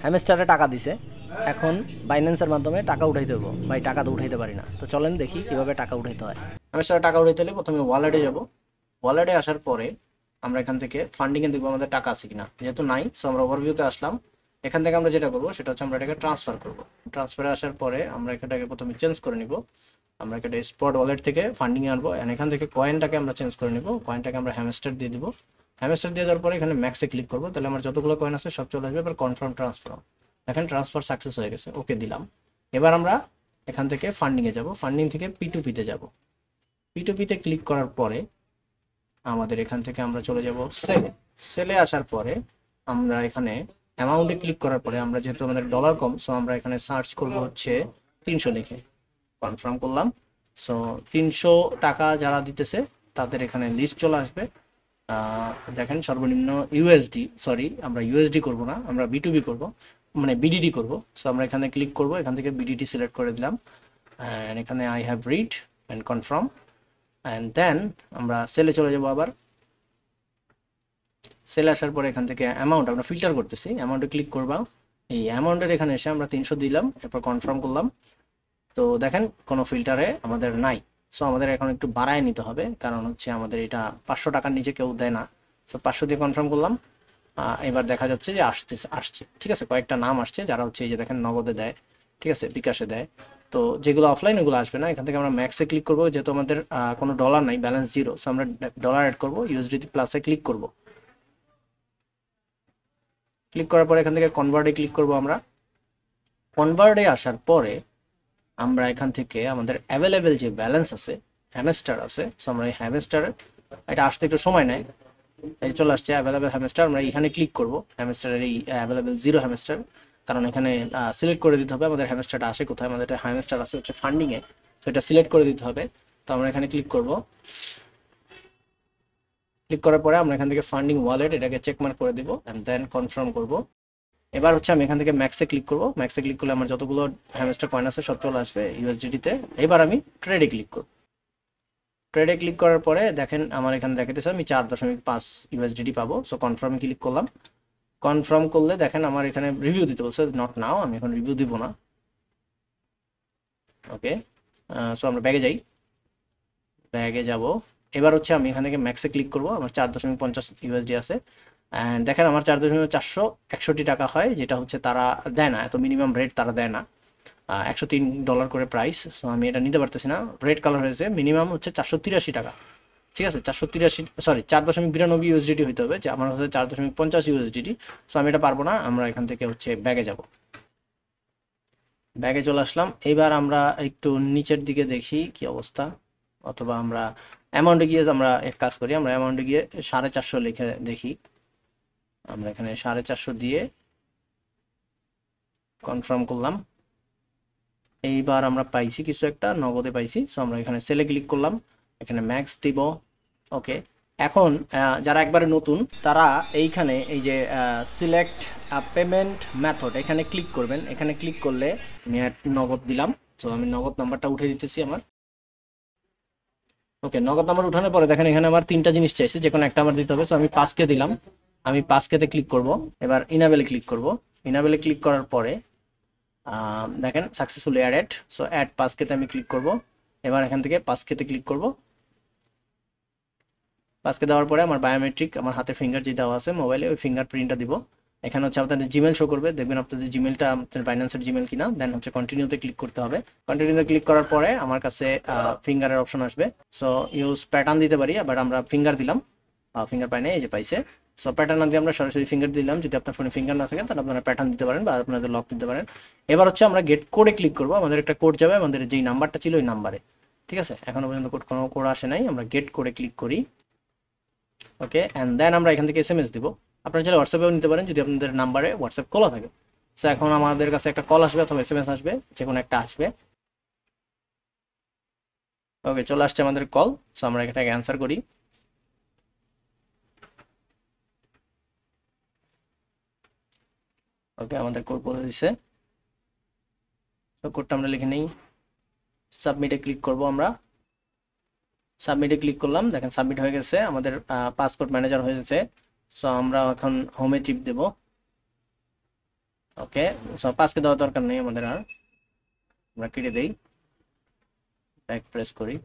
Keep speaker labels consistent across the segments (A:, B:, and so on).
A: হ্যামস্টারে টাকা দিছে, এখন বাইন্যান্সের মাধ্যমে টাকা উঠাইতে হইব। ভাই টাকা তো উঠাইতে পারি না, তো চলেন দেখি কিভাবে টাকা উঠাইতে হয়। হ্যামস্টারে টাকা উঠাইতে হলে প্রথমে ওয়ালেটে যাব। ওয়ালেটে আসার পরে আমরা এখান থেকে ফান্ডিংয়ে দেখবো আমাদের টাকা আছে কিনা, যেহেতু নাই সো আমরা ওভারভিউতে আসলাম। এখান থেকে আমরা যেটা করবো সেটা হচ্ছে আমরা এটাকে ট্রান্সফার করবো। ট্রান্সফারে আসার পরে আমরা এটাকে প্রথমে চেঞ্জ করে নিব। আমরা এটা স্পট ওয়ালেট থেকে ফান্ডিংয়ে আনবো, অ্যান্ড এখান থেকে কয়েনটাকে আমরা চেঞ্জ করে নিব। কয়েনটাকে আমরা হ্যামস্টার দিয়ে দিব। হ্যামস্টার দিয়ে দেওয়ার পরে এখানে ম্যাক্সে ক্লিক করবো, তাহলে আমার যতগুলো কয়েন আছে সব চলে আসবে। এবার কনফার্ম ট্রান্সফার, দেখেন ট্রান্সফার সাকসেস হয়ে গেছে, ওকে দিলাম। এবার আমরা এখান থেকে ফান্ডিংয়ে যাব, ফান্ডিং থেকে P2P-তে যাব। P2P-তে ক্লিক করার পরে আমাদের এখান থেকে আমরা চলে যাব সেলে। সেলে আসার পরে আমরা এখানে অ্যামাউন্টে ক্লিক করার পরে আমরা যেহেতু আমাদের ডলার কম, সো আমরা এখানে সার্চ করব হচ্ছে 300 লিখে, কনফার্ম করলাম। সো 300 টাকা যারা দিতেছে তাদের এখানে লিস্ট চলে আসবে। দেখেন সর্বনিম্ন ইউএসডি, সরি আমরা ইউএসডি করব না, আমরা B2B করব, মানে বিডিডি করব। সো আমরা এখানে ক্লিক করব, এখান থেকে বিডিটি সিলেক্ট করে দিলাম, অ্যান্ড এখানে I have read and confirm, and then আমরা সেলে চলে যাব। আবার সেলে আসার পরে এখান থেকে অ্যামাউন্ট আমরা ফিল্টার করতেছি, অ্যামাউন্টে ক্লিক করবা। এই অ্যামাউন্টের এখানে এসে আমরা 300 দিলাম, এরপর কনফার্ম করলাম। তো দেখেন কোনো ফিল্টারে আমাদের নাই। সো আমাদের এখন একটু বাড়ায় নিতে হবে, কারণ হচ্ছে আমাদের এটা 500 টাকার নিচে কেউ দেয় না। সো 500 দিয়ে কনফার্ম করলাম। এবার দেখা যাচ্ছে যে আসছে, ঠিক আছে, কয়েকটা নাম আসছে যারা হচ্ছে এই যে দেখেন নগদে দেয়, ঠিক আছে, বিকাশে দেয়। তো যেগুলো অফলাইন ওগুলো আসবে না। এখান থেকে আমরা ম্যাক্সে ক্লিক করবো, যেহেতু আমাদের কোনো ডলার নাই, ব্যালেন্স জিরো, সো আমরা ডলার অ্যাড করবো, ইউএসডিটি প্লাসে ক্লিক করব। ক্লিক করার পরে এখান থেকে কনভার্টে ক্লিক করব। আমরা কনভার্টে আসার পরে আমরা এখান থেকে আমাদের অ্যাভেলেবেল যে ব্যালেন্স আছে, হ্যামস্টার আছে, সো আমরা এই হ্যামস্টার, এটা আসতে একটু সময় নেয়, এই চলে আসছে অ্যাভেলেবেল হ্যামস্টার। আমরা এখানে ক্লিক করব, হ্যামস্টারের এই অ্যাভেলেবেল জিরো হ্যামস্টার, কারণ এখানে সিলেক্ট করে দিতে হবে আমাদের হ্যামস্টারটা আসে কোথায়। আমাদের হ্যামস্টার আছে হচ্ছে ফান্ডিংয়ে, তো এটা সিলেক্ট করে দিতে হবে। তো আমরা এখানে ক্লিক করব। ক্লিক করার পরে আমরা এখান থেকে ফান্ডিং ওয়ালেট এটাকে চেকমার্ক করে দিব, অ্যান্ড দেন কনফার্ম করব। এবার হচ্ছে আমি এখান থেকে ম্যাক্সে ক্লিক করব। ম্যাক্সে ক্লিক করলে আমার যতগুলো হ্যামস্টার কয়েন আছে সব চলে আসবে ইউএসডিটিতে। এবার আমি ট্রেডে ক্লিক করব। ট্রেডে ক্লিক করার পরে দেখেন আমার এখানে দেখাতেছে আমি 4.5 ইউএসডিটি পাবো। সো কনফার্মে ক্লিক করলাম। কনফার্ম করলে দেখেন আমার এখানে রিভিউ দিতে বলছে, নট নাও, আমি এখন রিভিউ দিব না। ওকে, সো আমরা ব্যাগে যাই, ব্যাগে যাব। এবার হচ্ছে আমি এখান থেকে ম্যাক্সে ক্লিক করব, আমার 4.50 ইউএসডি আছে। অ্যান্ড দেখেন আমার 4.461 টাকা হয়, যেটা হচ্ছে তারা দেয় না, এত মিনিমাম রেট তারা দেয় না। $103 করে প্রাইস, সো আমি এটা নিতে পারতেছি না। রেড কালার হয়েছে, মিনিমাম হচ্ছে 483 টাকা, ঠিক আছে, 483, সরি 4.92 ইউএসডিটি হইতে হবে, যে আমার হচ্ছে 4.50 ইউএসডিটি। সো আমি এটা পারবো না, আমরা এখান থেকে হচ্ছে ব্যাগে যাব। ব্যাগে চলে আসলাম। এবার আমরা একটু নিচের দিকে দেখি কি অবস্থা, অথবা আমরা অ্যামাউন্টে গিয়ে আমরা এক কাজ করি, আমরা অ্যামাউন্টে গিয়ে 450 লিখে দেখি। আমরা এখানে 450 দিয়ে কনফার্ম করলাম। এইবার আমরা পাইছি কিছু একটা, নগদে পাইছি। সো আমরা এখানে সেলে ক্লিক করলাম, এখানে ম্যাক্স দিব। ওকে, এখন যারা একবারে নতুন তারা এইখানে এই যে সিলেক্ট পেমেন্ট মেথড এখানে ক্লিক করবেন। এখানে ক্লিক করলে আমি নগদ দিলাম। সো আমি নগদ নাম্বারটা উঠে দিতেছি আমার। ওকে, নগদ নাম্বার উঠানোর পরে দেখেন এখানে আমার 3টা জিনিস চাইছে, যে কোনো একটা আমার দিতে হবে। সো আমি 5K দিলাম, আমি 5K-তে ক্লিক করব। এবার ইনাবেলে ক্লিক করব। ইনাবেলে ক্লিক করার পরে দেখেন সাকসেসফুলি অ্যাডেড। সো অ্যাড 5K-তে আমি ক্লিক করব। এবার এখান থেকে 5K-তে ক্লিক করব। 5K দেওয়ার পরে আমার বায়োমেট্রিক, আমার হাতে ফিঙ্গার যে দেওয়া আছে মোবাইলে, ওই ফিঙ্গার প্রিন্টটা দিব। এখানে হচ্ছে আপনাদের জিমেল শো করবে, দেখবেন আপনাদের জিমেলটা আপনাদের বাইন্যান্সের জিমেল কিনা। দেন হচ্ছে কন্টিনিউতে ক্লিক করতে হবে। কন্টিনিউতে ক্লিক করার পরে আমার কাছে ফিঙ্গারের অপশন আসবে। সো ইউজ প্যাটার্ন দিতে পারি, বাট আমরা ফিঙ্গার দিলাম, ফিঙ্গার পাই না, এই যে পাইছে। সো প্যাটার্ন না দিয়ে আমরা সরাসরি ফিঙ্গার দিলাম। যদি আপনার ফোনে ফিঙ্গার না থাকে তাহলে আপনারা প্যাটার্ন দিতে পারেন বা আপনাদের লক দিতে পারেন। এবার হচ্ছে আমরা গেট কোডে ক্লিক করবো। আমাদের একটা কোড যাবে আমাদের যেই নাম্বারটা ছিল ওই নাম্বারে, ঠিক আছে। এখনো পর্যন্ত কোনো কোড আসে নাই, আমরা গেট কোডে ক্লিক করি। ওকে, অ্যান্ড দেন আমরা এখান থেকে এসএমএস দিব। আপনারা চাইলে হোয়াটসঅ্যাপেও নিতে পারেন যদি আপনাদের নাম্বারে হোয়াটসঅ্যাপ খোলা থাকে। সো এখন আমাদের কাছে একটা কল আসবে অথবা এসএমএস আসবে, যে কোনো একটা আসবে। ওকে, চলে আসছে আমাদের কল। সো আমরা এটাকে অ্যান্সার করি। ওকে, আমাদের কোড বলে দিচ্ছে, তো কোডটা আমরা লিখে নিই। সাবমিটে ক্লিক করব আমরা। সাবমিটে ক্লিক করলাম, দেখেন সাবমিট হয়ে গেছে, আমাদের পাসপোর্ট ম্যানেজার হয়ে গেছে। সো আমরা এখন হোমে টিপ দেব। ওকে, সো 5কে দেওয়ার দরকার নেই আমাদের আর, আমরা কেটে দেই, ব্যাক প্রেস করি।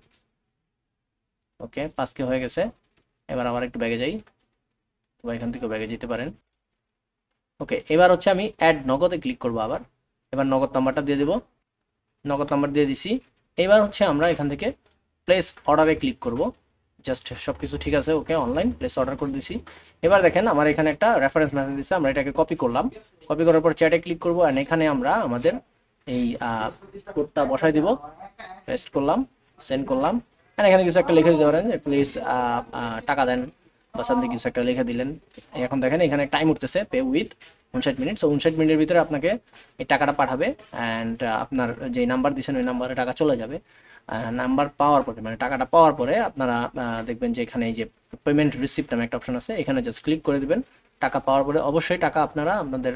A: ওকে, 5কে হয়ে গেছে। এবার আবার একটু ব্যাগে যাই, তো এখান থেকে ব্যাগে যেতে পারেন। ওকে, এবার হচ্ছে আমি অ্যাড নগদে ক্লিক করব আবার। এবার নগদ নাম্বারটা দিয়ে দেব, নগদ নাম্বার দিয়ে দিছি। এবার হচ্ছে আমরা এখান থেকে প্লেস অর্ডারে ক্লিক করব। জাস্ট সব কিছু ঠিক আছে, ওকে, অনলাইন প্লেস অর্ডার করে দিছি। এবার দেখেন আমার এখানে একটা রেফারেন্স মেসেজ দিচ্ছে, আমরা এটাকে কপি করলাম। কপি করার পর চ্যাটে ক্লিক করব, অ্যান্ড এখানে আমরা আমাদের এই কোডটা বসাই দিব। পেস্ট করলাম, সেন্ড করলাম, অ্যান্ড এখানে কিছু একটা লিখে দিতে পারেন যে প্লিজ টাকা দেন বা সামথিং কিছু একটা লিখে দিলেন। এখন দেখেন এখানে টাইম উঠতেছে, পে উইথ 59 মিনিট। সো 59 মিনিটের ভিতরে আপনাকে এই টাকাটা পাঠাবে, অ্যান্ড আপনার যে নাম্বার দিয়েছেন ওই নাম্বারে টাকা চলে যাবে। নাম্বার পাওয়ার পরে, মানে টাকাটা পাওয়ার পরে আপনারা দেখবেন যে এখানে এই যে পেমেন্ট রিসিপ্ট নামে একটা অপশন আছে, এখানে জাস্ট ক্লিক করে দিবেন। টাকা পাওয়ার পরে অবশ্যই টাকা আপনারা আপনাদের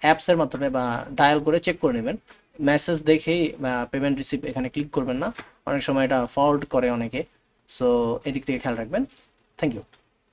A: অ্যাপসের মাধ্যমে বা ডায়াল করে চেক করে নেবেন। মেসেজ দেখেই পেমেন্ট রিসিপ্ট এখানে ক্লিক করবেন না, অনেক সময় এটা ফল্ট করে অনেকে। সো এদিক থেকে খেয়াল রাখবেন। Thank you.